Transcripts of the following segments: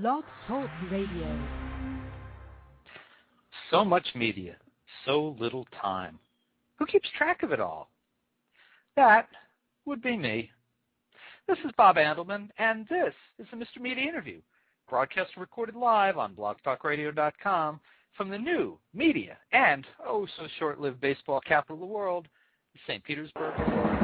Blog Talk Radio. So much media, so little time. Who keeps track of it all? That would be me. This is Bob Andelman, and this is the Mr. Media Interview, broadcast and recorded live on blogtalkradio.com from the new media and so short-lived baseball capital of the world, St. Petersburg, Florida.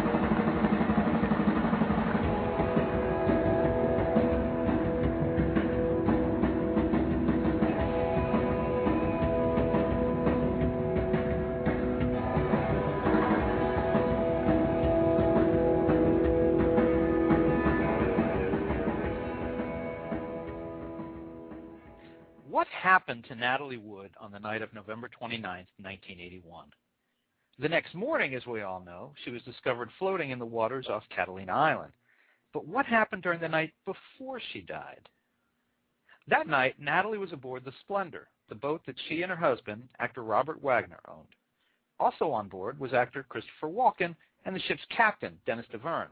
What happened to Natalie Wood on the night of November 29, 1981? The next morning, as we all know, she was discovered floating in the waters off Catalina Island. But what happened during the night before she died? That night, Natalie was aboard the Splendour, the boat that she and her husband, actor Robert Wagner, owned. Also on board was actor Christopher Walken and the ship's captain, Dennis Davern.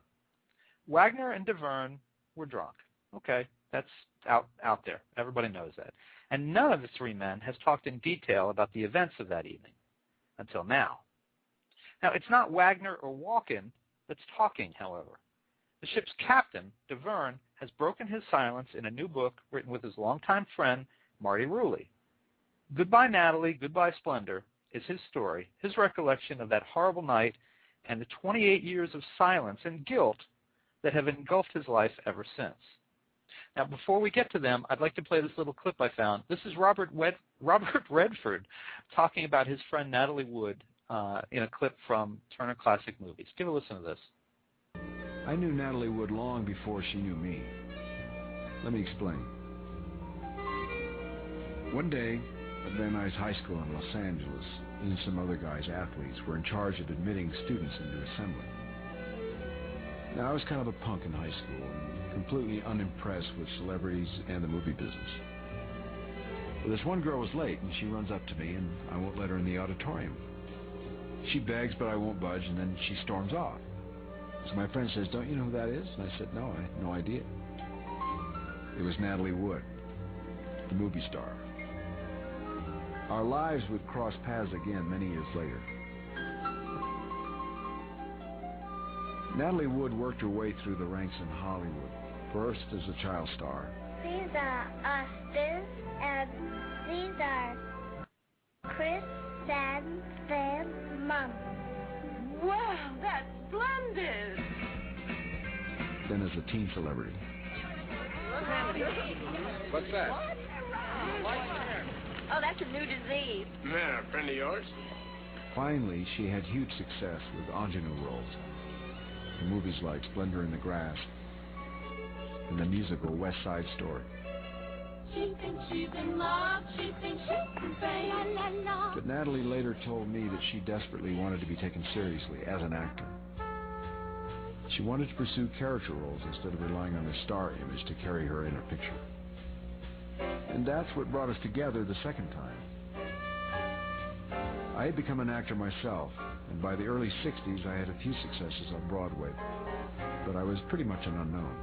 Wagner and Davern were drunk. Okay, that's out there. Everybody knows that. And none of the three men has talked in detail about the events of that evening, until now. Now, it's not Wagner or Walken that's talking, however. The ship's captain, Davern, has broken his silence in a new book written with his longtime friend, Marti Rulli. Goodbye, Natalie, Goodbye, Splendour is his story, his recollection of that horrible night, and the 28 years of silence and guilt that have engulfed his life ever since. Now, before we get to them, I'd like to play this little clip I found. This is Robert Redford talking about his friend Natalie Wood in a clip from Turner Classic Movies. Give a listen to this. I knew Natalie Wood long before she knew me. Let me explain. One day, at Van Nuys High School in Los Angeles, me and some other guys, athletes, were in charge of admitting students into assembly. Now, I was kind of a punk in high school and completely unimpressed with celebrities and the movie business. Well, this one girl was late, and she runs up to me, and I won't let her in the auditorium. She begs, but I won't budge, and then she storms off. So my friend says, "Don't you know who that is?" And I said, "No, I had no idea." It was Natalie Wood, the movie star. Our lives would cross paths again many years later. Natalie Wood worked her way through the ranks in Hollywood, first as a child star. These are Austin, and these are Chris and Sam's mom. Wow, that's splendid! Then as a teen celebrity. What's that? Oh, that's a new disease. Yeah, a friend of yours? Finally, she had huge success with ingenue roles in movies like Splendour in the Grass and the musical West Side Story. She thinks she's in love, she thinks she can say la la la. But Natalie later told me that she desperately wanted to be taken seriously as an actor. She wanted to pursue character roles instead of relying on her star image to carry her in a picture. And that's what brought us together the second time. I had become an actor myself, and by the early 60s I had a few successes on Broadway, but I was pretty much an unknown.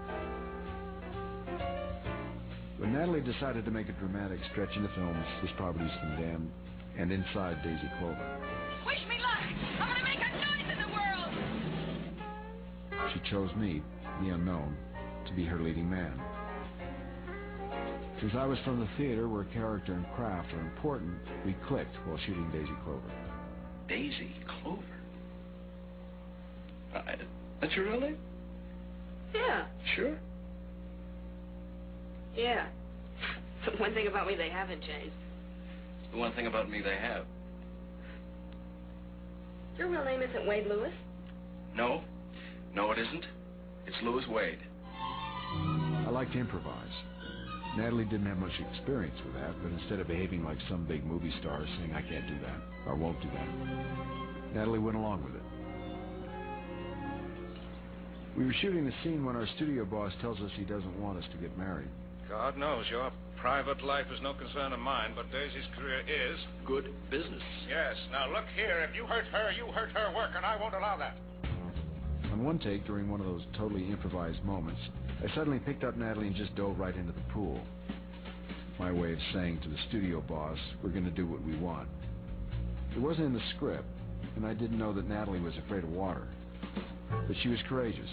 When Natalie decided to make a dramatic stretch into films, This Poverty's Condemned and Inside Daisy Clover, Wish me luck! I'm gonna make a noise in the world! she chose me, the unknown, to be her leading man. Since I was from the theater where character and craft are important, we clicked while shooting Daisy Clover. Daisy Clover? That's your real name? Yeah. Sure? Yeah. The one thing about me they haven't changed. The one thing about me they have. Your real name isn't Wade Lewis? No. No, it isn't. It's Louis Wade. I like to improvise. Natalie didn't have much experience with that, but instead of behaving like some big movie star saying, "I can't do that," or "won't do that," Natalie went along with it. We were shooting the scene when our studio boss tells us he doesn't want us to get married. God knows your private life is no concern of mine, but Daisy's career is. Good business. Yes. Now, look here. If you hurt her work, and I won't allow that. On one take, during one of those totally improvised moments, I suddenly picked up Natalie and just dove right into the pool. my way of saying to the studio boss, we're going to do what we want. It wasn't in the script, and I didn't know that Natalie was afraid of water. But she was courageous,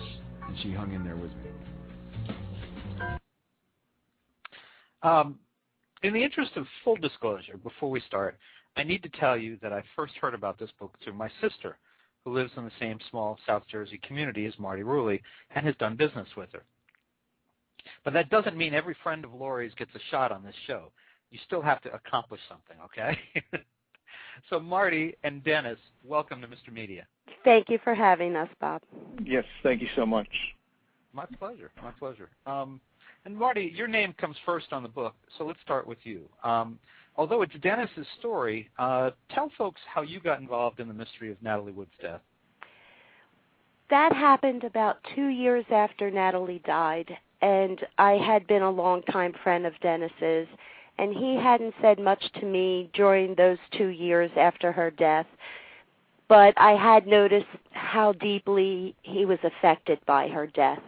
and she hung in there with me. In the interest of full disclosure, before we start, I need to tell you that I first heard about this book through my sister, who lives in the same small South Jersey community as Marti Rulli and has done business with her. But that doesn't mean every friend of Laurie's gets a shot on this show. You still have to accomplish something, okay? So Marti and Dennis, welcome to Mr. Media. Thank you for having us, Bob. Yes, thank you so much. My pleasure, my pleasure. And Marti, your name comes first on the book, so let's start with you. Although it's Dennis's story, tell folks how you got involved in the mystery of Natalie Wood's death. That happened about 2 years after Natalie died, and I had been a longtime friend of Dennis's, and he hadn't said much to me during those 2 years after her death, but I had noticed how deeply he was affected by her death.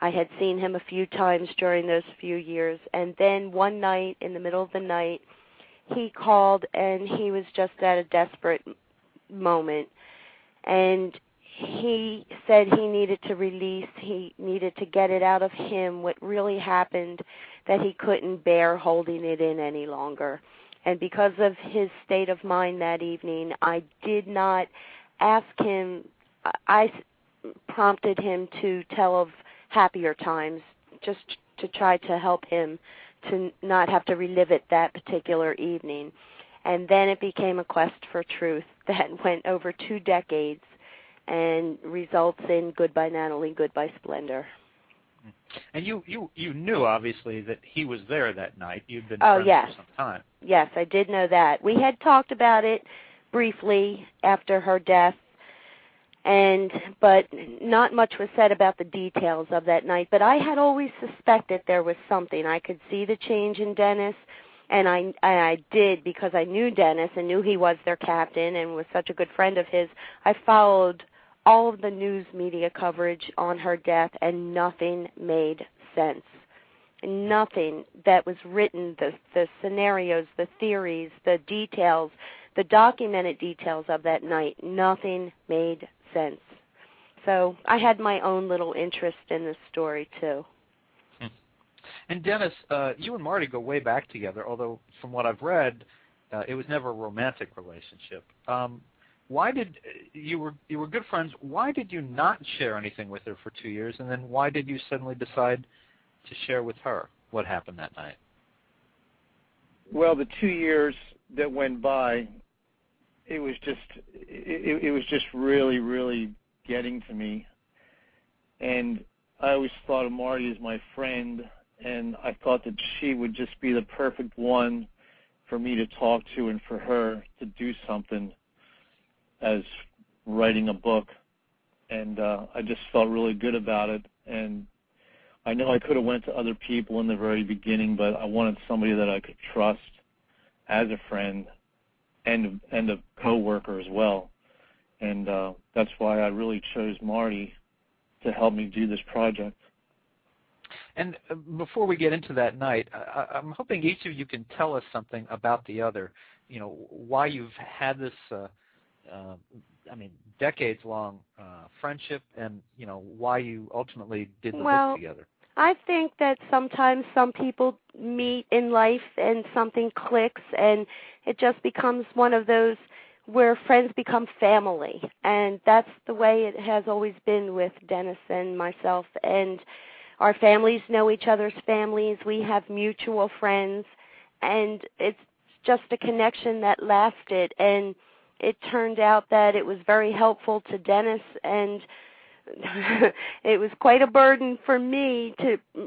I had seen him a few times during those few years, and then one night, in the middle of the night, he called, and he was just at a desperate moment, and he said he needed to release, he needed to get it out of him, what really happened, that he couldn't bear holding it in any longer. And because of his state of mind that evening, I did not ask him, I prompted him to tell of happier times, just to try to help him to not have to relive it that particular evening. And then it became a quest for truth that went over 2 decades and results in Goodbye Natalie, Goodbye Splendour. And you knew, obviously, that he was there that night. You'd been friends for some time. Yes, I did know that. We had talked about it briefly after her death, but not much was said about the details of that night. But I had always suspected there was something. I could see the change in Dennis, and I did, because I knew Dennis and knew he was their captain and was such a good friend of his. I followed all of the news media coverage on her death, and nothing made sense. Nothing that was written, the scenarios, the theories, the details, the documented details of that night, nothing made sense. So I had my own little interest in this story, too. And Dennis, you and Marti go way back together, although from what I've read, it was never a romantic relationship. Why did you were good friends? Why did you not share anything with her for 2 years, and then why did you suddenly decide to share with her what happened that night? Well, the 2 years that went by, it was just really, really getting to me. And I always thought of Marti as my friend, and I thought that she would just be the perfect one for me to talk to and for her to do something as writing a book. And I just felt really good about it. And I know I could have went to other people in the very beginning, but I wanted somebody that I could trust as a friend and a co-worker as well. And that's why I really chose Marti to help me do this project. And before we get into that night, I'm hoping each of you can tell us something about the other, why you've had this, decades-long friendship, and, why you ultimately did the book together. I think that sometimes some people meet in life and something clicks, and it just becomes one of those where friends become family. And that's the way it has always been with Dennis and myself. And our families know each other's families. We have mutual friends, and it's just a connection that lasted. And it turned out that it was very helpful to Dennis, and it was quite a burden for me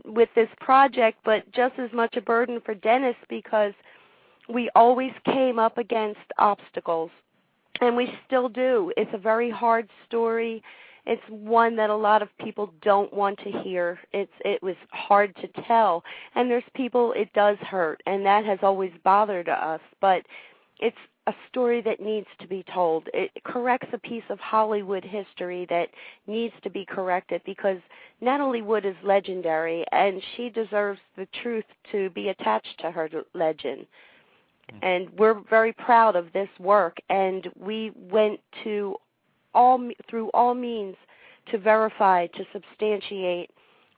with this project, but just as much a burden for Dennis, because we always came up against obstacles, and we still do. It's a very hard story. It's one that a lot of people don't want to hear. It was hard to tell, and there's people it does hurt, and that has always bothered us. But it's a story that needs to be told. It corrects a piece of Hollywood history that needs to be corrected, because Natalie Wood is legendary, and she deserves the truth to be attached to her legend. And we're very proud of this work, and we went through all means to verify, to substantiate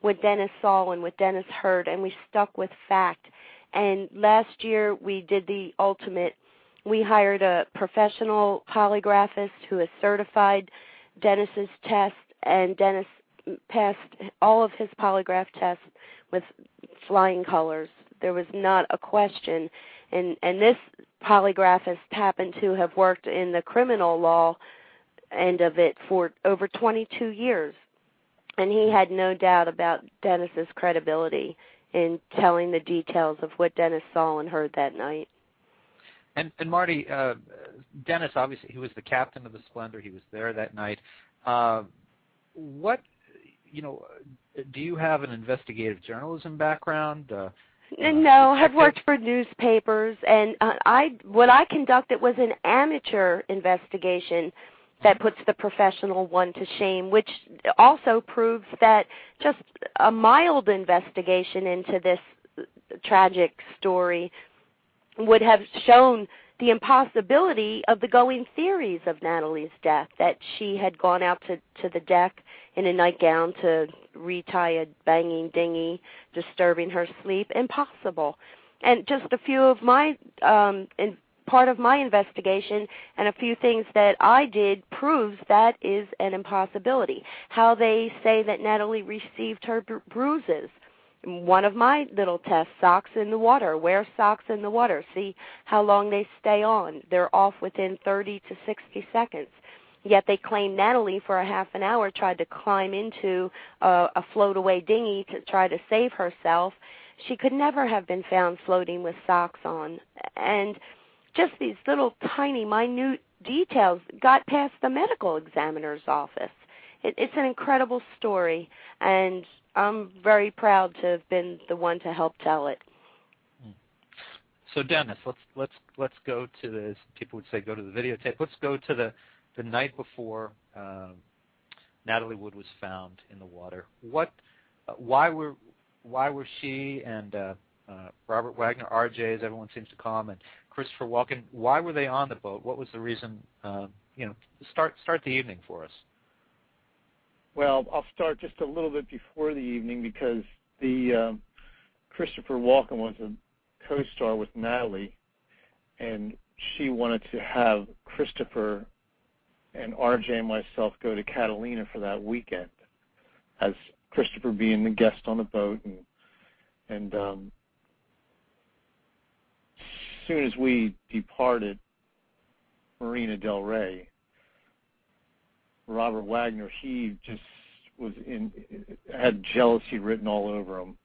what Dennis saw and what Dennis heard, and we stuck with fact. And last year we did the ultimate. We hired a professional polygraphist who has certified Dennis's test, and Dennis passed all of his polygraph tests with flying colors. There was not a question. And this polygraphist happened to have worked in the criminal law end of it for over 22 years. And he had no doubt about Dennis's credibility in telling the details of what Dennis saw and heard that night. And Marty, Dennis, obviously, he was the captain of the Splendour. He was there that night. Do you have an investigative journalism background? No, I've worked for newspapers, and what I conducted was an amateur investigation that puts the professional one to shame, which also proves that just a mild investigation into this tragic story would have shown the impossibility of the going theories of Natalie's death, that she had gone out to the deck in a nightgown to retie a banging dinghy, disturbing her sleep. Impossible. And just a few of my part of my investigation and a few things that I did proves that is an impossibility. How they say that Natalie received her bruises. One of my little tests, socks in the water. Wear socks in the water. See how long they stay on. They're off within 30 to 60 seconds. Yet they claim Natalie, for a half an hour, tried to climb into a float-away dinghy to try to save herself. She could never have been found floating with socks on. And just these little tiny, minute details got past the medical examiner's office. It's an incredible story, and I'm very proud to have been the one to help tell it. So Dennis, let's go to this. People would say go to the videotape. Let's go to the night before Natalie Wood was found in the water. Why were she and Robert Wagner, RJ, as everyone seems to call him, and Christopher Walken, why were they on the boat? What was the reason? Start the evening for us. Well, I'll start just a little bit before the evening, because the Christopher Walken was a co-star with Natalie, and she wanted to have Christopher and RJ and myself go to Catalina for that weekend, as Christopher being the guest on the boat. And as soon as we departed Marina Del Rey, Robert Wagner, he just had jealousy written all over him.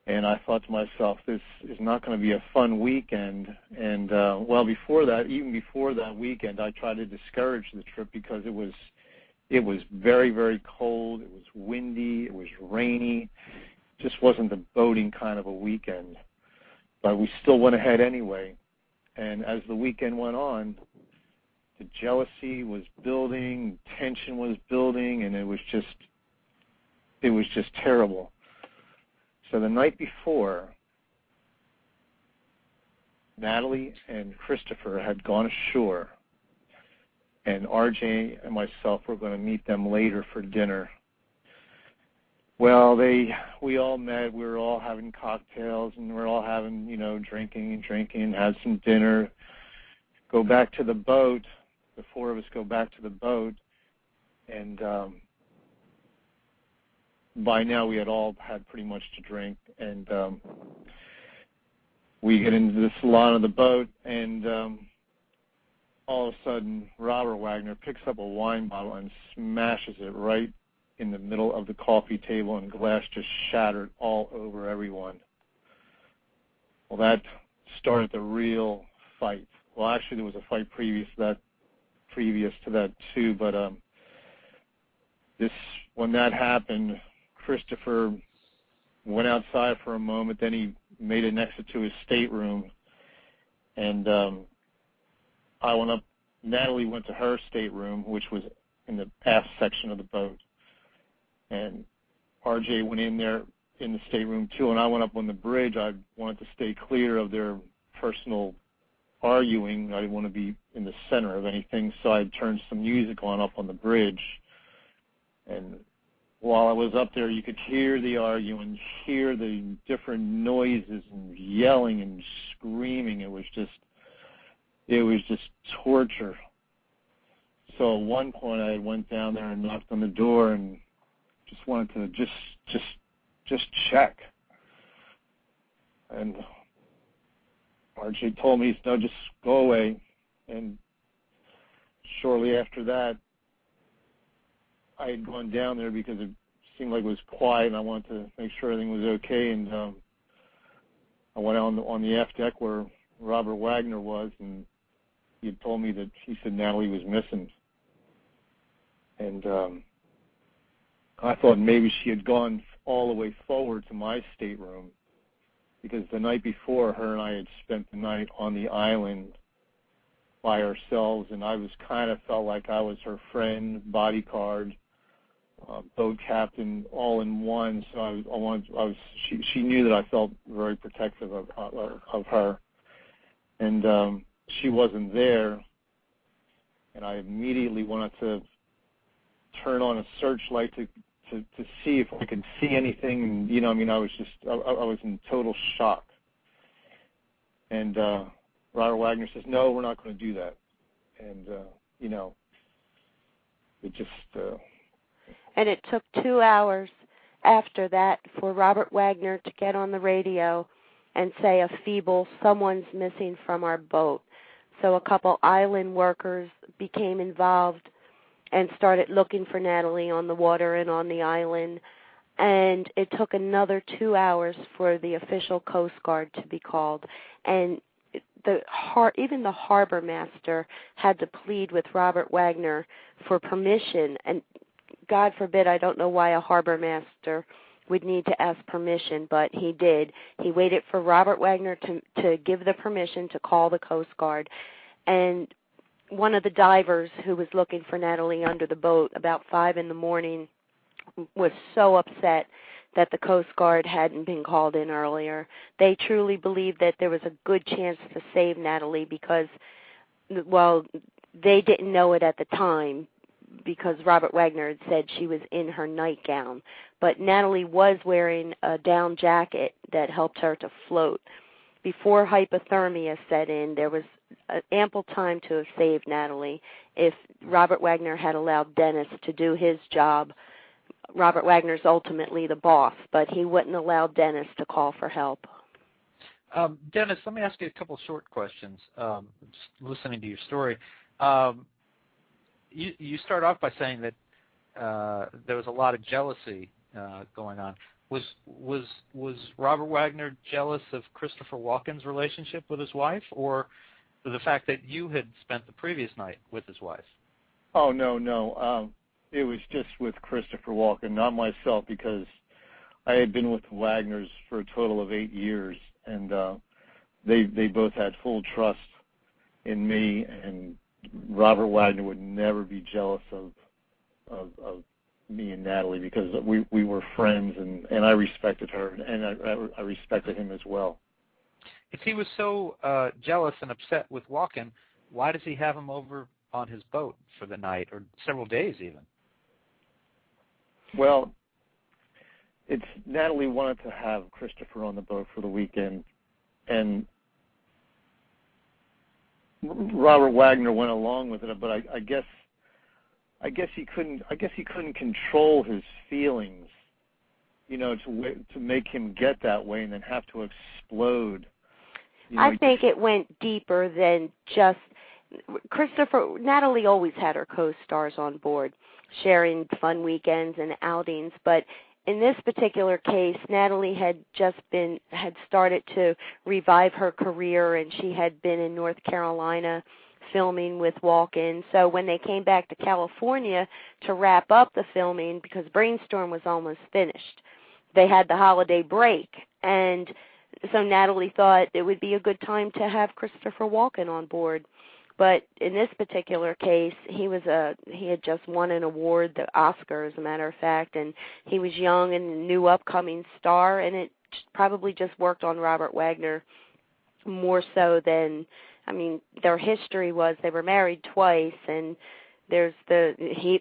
And I thought to myself, this is not going to be a fun weekend. And, even before that weekend, I tried to discourage the trip because it was very, very cold. It was windy. It was rainy. It just wasn't the boating kind of a weekend. But we still went ahead anyway. And as the weekend went on, the jealousy was building, tension was building, and it was just terrible. So the night before, Natalie and Christopher had gone ashore, and RJ and myself were going to meet them later for dinner. Well, we all met. We were all having cocktails, and we were all having, drinking, had some dinner, go back to the boat. The four of us go back to the boat, and by now we had all had pretty much to drink, and we get into the salon of the boat, and all of a sudden Robert Wagner picks up a wine bottle and smashes it right in the middle of the coffee table, and glass just shattered all over everyone. Well, that started the real fight. Well, actually, there was a fight previous to that too, but when that happened, Christopher went outside for a moment, then he made an exit to his stateroom, and Natalie went to her stateroom, which was in the aft section of the boat, and RJ went in there in the stateroom too, and I went up on the bridge. I wanted to stay clear of their personal arguing. I didn't want to be in the center of anything, so I turned some music up on the bridge, and while I was up there, you could hear the arguing, hear the different noises and yelling and screaming. It was just torture. So at one point, I went down there and knocked on the door and just wanted to just check. And RJ told me, no, just go away. And shortly after that, I had gone down there because it seemed like it was quiet, and I wanted to make sure everything was okay. And I went out on the aft deck where Robert Wagner was, and he had told me that he said Natalie was missing. And I thought maybe she had gone all the way forward to my stateroom, because the night before, her and I had spent the night on the island by ourselves, and I was kind of felt like I was her friend, bodyguard, boat captain, all in one. So she knew that I felt very protective of her, and she wasn't there, and I immediately wanted to turn on a searchlight to see if I could see anything. And, I was in total shock. And Robert Wagner says, no, we're not going to do that. And, it just... And it took 2 hours after that for Robert Wagner to get on the radio and say a feeble, someone's missing from our boat. So a couple island workers became involved and started looking for Natalie on the water and on the island. And it took another 2 hours for the official Coast Guard to be called. And even the harbor master had to plead with Robert Wagner for permission. And God forbid, I don't know why a harbor master would need to ask permission, but he did. He waited for Robert Wagner to give the permission to call the Coast Guard. And one of the divers who was looking for Natalie under the boat about 5 in the morning was so upset that the Coast Guard hadn't been called in earlier. They truly believed that there was a good chance to save Natalie because, well, they didn't know it at the time because Robert Wagner had said she was in her nightgown. But Natalie was wearing a down jacket that helped her to float. Before hypothermia set in, there was ample time to have saved Natalie if Robert Wagner had allowed Dennis to do his job. Robert Wagner's ultimately the boss, but he wouldn't allow Dennis to call for help. Dennis, let me ask you a couple short questions. Just listening to your story, you start off by saying that there was a lot of jealousy going on. Was Robert Wagner jealous of Christopher Walken's relationship with his wife, or the fact that you had spent the previous night with his wife? Oh, no. It was just with Christopher Walken, not myself, because I had been with the Wagners for a total of 8 years, and they both had full trust in me, and Robert Wagner would never be jealous of me and Natalie because we were friends, and I respected her, and I respected him as well. If he was so jealous and upset with Walken, why does he have him over on his boat for the night, or several days even? Well, Natalie wanted to have Christopher on the boat for the weekend, and Robert Wagner went along with it, but I guess he couldn't control his feelings, to make him get that way and then have to explode. I think it went deeper than just Christopher. Natalie always had her co-stars on board, sharing fun weekends and outings, but in this particular case, Natalie had started to revive her career, and she had been in North Carolina filming with Walken. So when they came back to California to wrap up the filming, because Brainstorm was almost finished, they had the holiday break, and so Natalie thought it would be a good time to have Christopher Walken on board. But in this particular case, he had just won an award, the Oscar, as a matter of fact, and he was young and a new upcoming star, and it probably just worked on Robert Wagner more so than, their history was they were married twice, and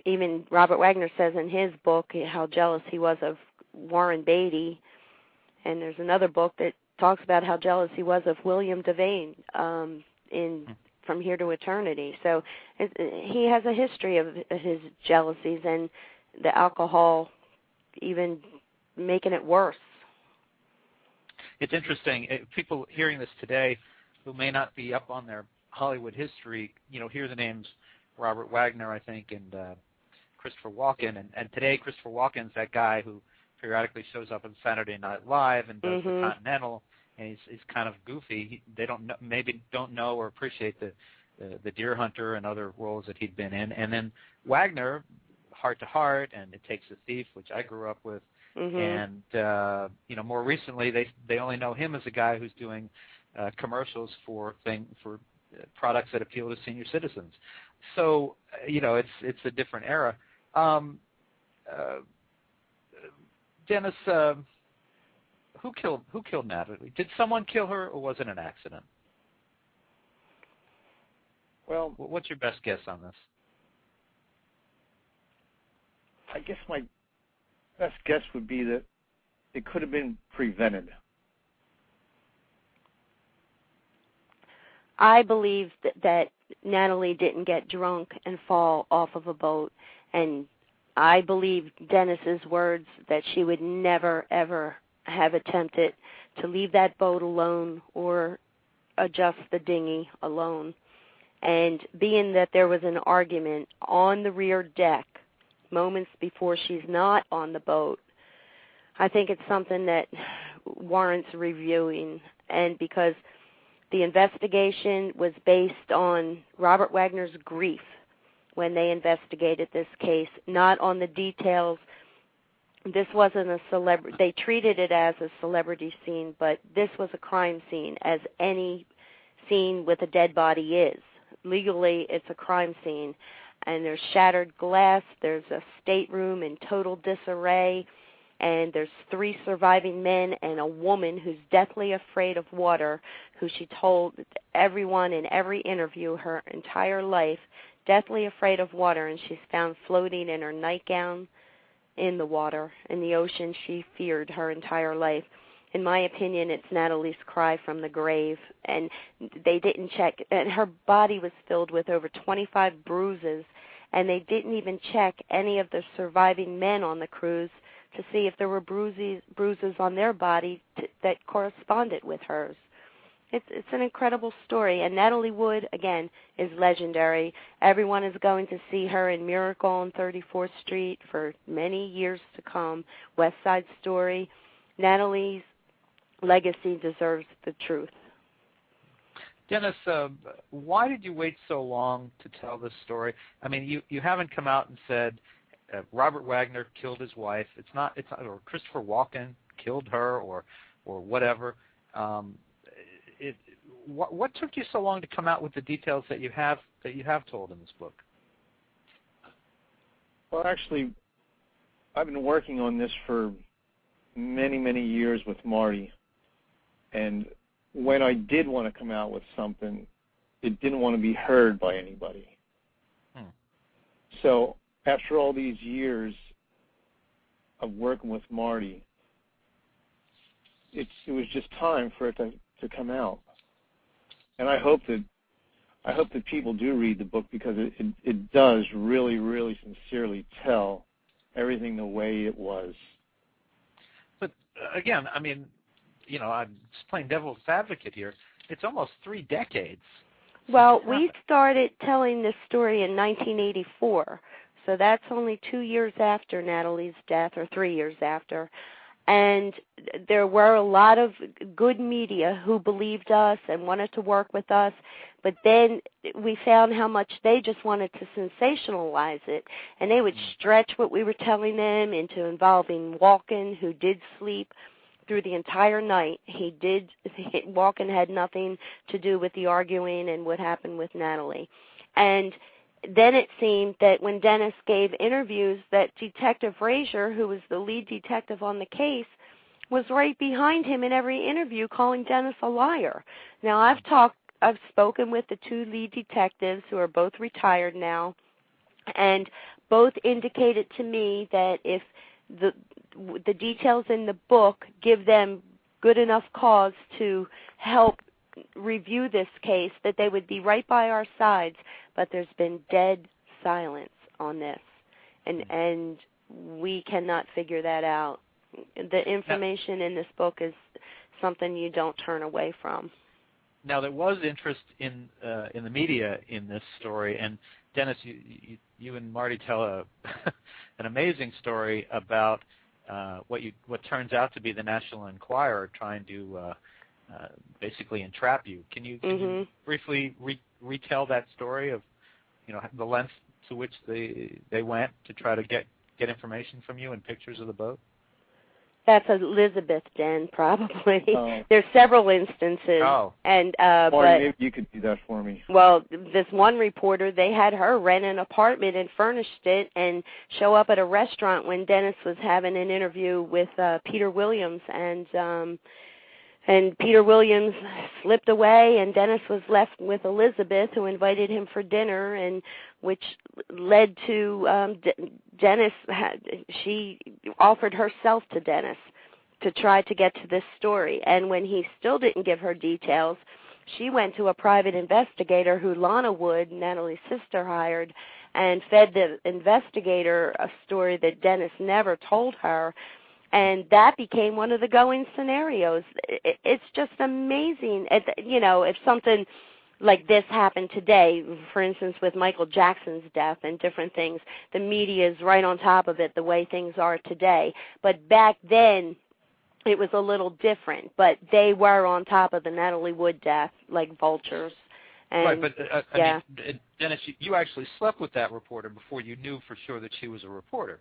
even Robert Wagner says in his book how jealous he was of Warren Beatty, and there's another book that talks about how jealous he was of William Devane in From Here to Eternity. So he has a history of his jealousies and the alcohol even making it worse. It's interesting. People hearing this today who may not be up on their Hollywood history, hear the names Robert Wagner, I think, and Christopher Walken. And today Christopher Walken's that guy who periodically shows up on Saturday Night Live and does the Continental, and he's kind of goofy. They don't know or appreciate the Deer Hunter and other roles that he'd been in. And then Wagner, Heart to Heart, and It Takes a Thief, which I grew up with. And more recently they only know him as a guy who's doing commercials for products that appeal to senior citizens. So it's a different era. Dennis, who killed Natalie? Did someone kill her, or was it an accident? Well, what's your best guess on this? I guess my best guess would be that it could have been prevented. I believe that Natalie didn't get drunk and fall off of a boat, and I believe Dennis's words that she would never, ever have attempted to leave that boat alone or adjust the dinghy alone. And being that there was an argument on the rear deck moments before she's not on the boat, I think it's something that warrants reviewing. And because the investigation was based on Robert Wagner's grief when they investigated this case, not on the details. This wasn't a celebrity. They treated it as a celebrity scene, but this was a crime scene, as any scene with a dead body is. Legally, it's a crime scene. And there's shattered glass, there's a stateroom in total disarray, and there's 3 surviving men and a woman who's deathly afraid of water, who she told everyone in every interview her entire life, deathly afraid of water, and she's found floating in her nightgown in the water, in the ocean. She feared her entire life. In my opinion, it's Natalie's cry from the grave, and they didn't check, and her body was filled with over 25 bruises, and they didn't even check any of the surviving men on the cruise to see if there were bruises on their body that corresponded with hers. It's an incredible story, and Natalie Wood, again, is legendary. Everyone is going to see her in Miracle on 34th Street for many years to come, West Side Story. Natalie's legacy deserves the truth. Dennis, why did you wait so long to tell this story? I mean, you haven't come out and said Robert Wagner killed his wife. It's not, or Christopher Walken killed her, or whatever. What took you so long to come out with the details that you have told in this book? Well, actually, I've been working on this for many, many years with Marty, and when I did want to come out with something, it didn't want to be heard by anybody. So after all these years of working with Marty, it was just time for it to come out. And I hope that people do read the book, because it does really, really sincerely tell everything the way it was. But again, I mean, I'm just playing devil's advocate here. It's almost 3 decades. Well, we started telling this story in 1984, so that's only 2 years after Natalie's death, or 3 years after. And there were a lot of good media who believed us and wanted to work with us, but then we found how much they just wanted to sensationalize it, and they would stretch what we were telling them into involving Walken, who did sleep through the entire night. Walken had nothing to do with the arguing and what happened with Natalie. And then it seemed that when Dennis gave interviews, that Detective Frazier, who was the lead detective on the case, was right behind him in every interview calling Dennis a liar. Now, I've spoken with the two lead detectives who are both retired now, and both indicated to me that if the details in the book give them good enough cause to help review this case, that they would be right by our sides. But there's been dead silence on this, and we cannot figure that out. The information in this book is something you don't turn away from. Now, there was interest in the media in this story, and Dennis, you and Marty tell an amazing story about what turns out to be the National Enquirer trying to basically entrap you. Can you briefly retell that story of the length to which they went to try to get information from you and pictures of the boat? That's Elizabeth Den, probably. Oh. There's several instances. Oh. And Marty, maybe you could do that for me. Well, this one reporter, they had her rent an apartment and furnished it and show up at a restaurant when Dennis was having an interview with Peter Williams, and Peter Williams slipped away, and Dennis was left with Elizabeth, who invited him for dinner, and which led to Dennis. She offered herself to Dennis to try to get to this story. And when he still didn't give her details, she went to a private investigator who Lana Wood, Natalie's sister, hired, and fed the investigator a story that Dennis never told her. And that became one of the going scenarios. It's just amazing. If something like this happened today, for instance, with Michael Jackson's death and different things, the media is right on top of it the way things are today. But back then, it was a little different. But they were on top of the Natalie Wood death like vultures. And, right, but I mean, Dennis, you actually slept with that reporter before you knew for sure that she was a reporter.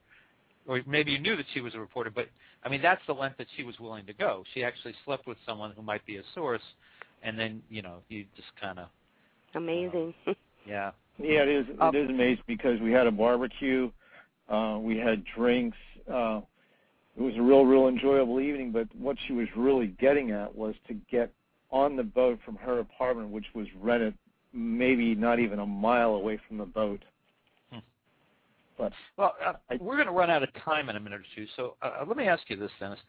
Or maybe you knew that she was a reporter, but, I mean, that's the length that she was willing to go. She actually slept with someone who might be a source, and then, you just kind of... Amazing. Yeah. Yeah, it is amazing because we had a barbecue, we had drinks. It was a real enjoyable evening, but what she was really getting at was to get on the boat from her apartment, which was rented maybe not even a mile away from the boat. Well, we're going to run out of time in a minute or two, so let me ask you this, Dennis.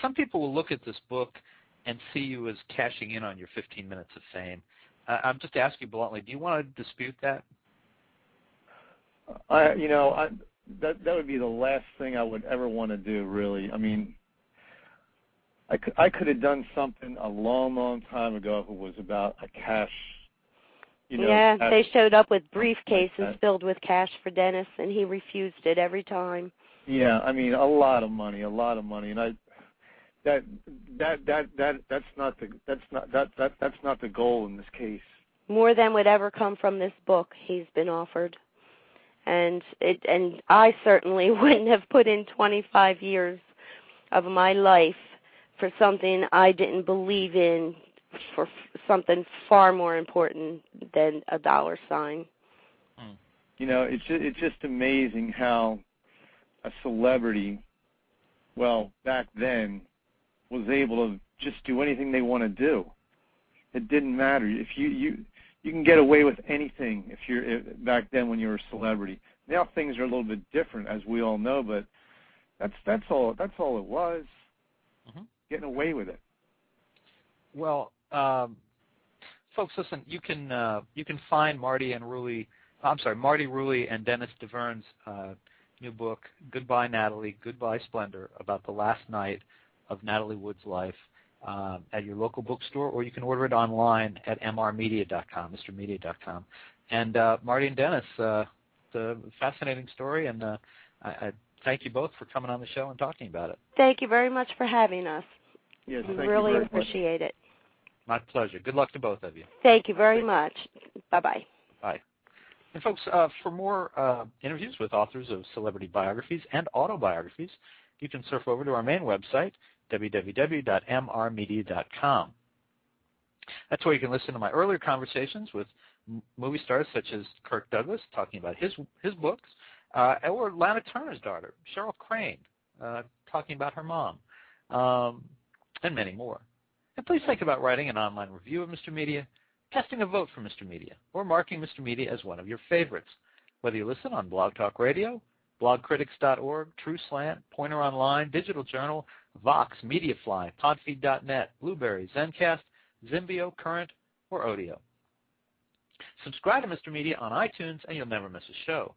Some people will look at this book and see you as cashing in on your 15 minutes of fame. I'm just asking you bluntly, do you want to dispute that? That would be the last thing I would ever want to do, really. I mean, I could have done something a long time ago if it was about a cash. They showed up with briefcases filled with cash for Dennis, and he refused it every time. Yeah, I mean, a lot of money, and that's not the goal in this case. More than would ever come from this book, he's been offered, and I certainly wouldn't have put in 25 years of my life for something I didn't believe in, for something far more important than a dollar sign. It's just amazing how a celebrity, well, back then, was able to just do anything they want to do. It didn't matter. If you can get away with anything back then when you were a celebrity. Now things are a little bit different, as we all know, but that's all it was. Getting away with it. Well, folks, listen. You can find Marti Rulli and Dennis Davern's new book, Goodbye Natalie, Goodbye Splendour, about the last night of Natalie Wood's life, at your local bookstore, or you can order it online at mrmedia.com, mrmedia.com. And Marty and Dennis, it's a fascinating story, and I thank you both for coming on the show and talking about it. Thank you very much for having us. Yes, we really appreciate it. My pleasure. Good luck to both of you. Thank you very much. Bye-bye. Bye. And folks, for more interviews with authors of celebrity biographies and autobiographies, you can surf over to our main website, www.mrmedia.com. That's where you can listen to my earlier conversations with movie stars such as Kirk Douglas talking about his books, or Lana Turner's daughter, Cheryl Crane, talking about her mom, and many more. And please think about writing an online review of Mr. Media, casting a vote for Mr. Media, or marking Mr. Media as one of your favorites. Whether you listen on Blog Talk Radio, blogcritics.org, TrueSlant, Pointer Online, Digital Journal, Vox, Mediafly, Podfeed.net, Blueberry, Zencast, Zimbio, Current, or Odeo. Subscribe to Mr. Media on iTunes and you'll never miss a show.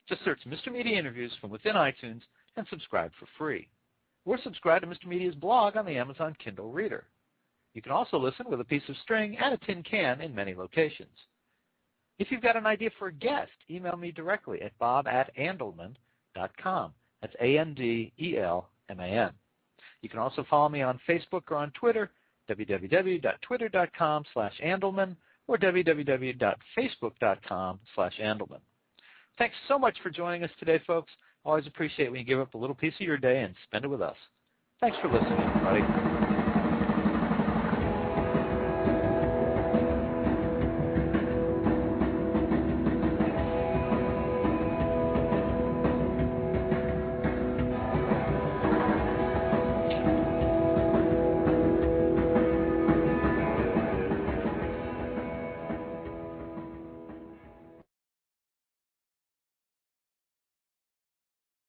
Just search Mr. Media Interviews from within iTunes and subscribe for free. Or subscribe to Mr. Media's blog on the Amazon Kindle Reader. You can also listen with a piece of string and a tin can in many locations. If you've got an idea for a guest, email me directly at bob@andelman.com. That's ANDELMAN. You can also follow me on Facebook or on Twitter, www.twitter.com/Andelman or www.facebook.com/Andelman. Thanks so much for joining us today, folks. Always appreciate when you give up a little piece of your day and spend it with us. Thanks for listening, everybody.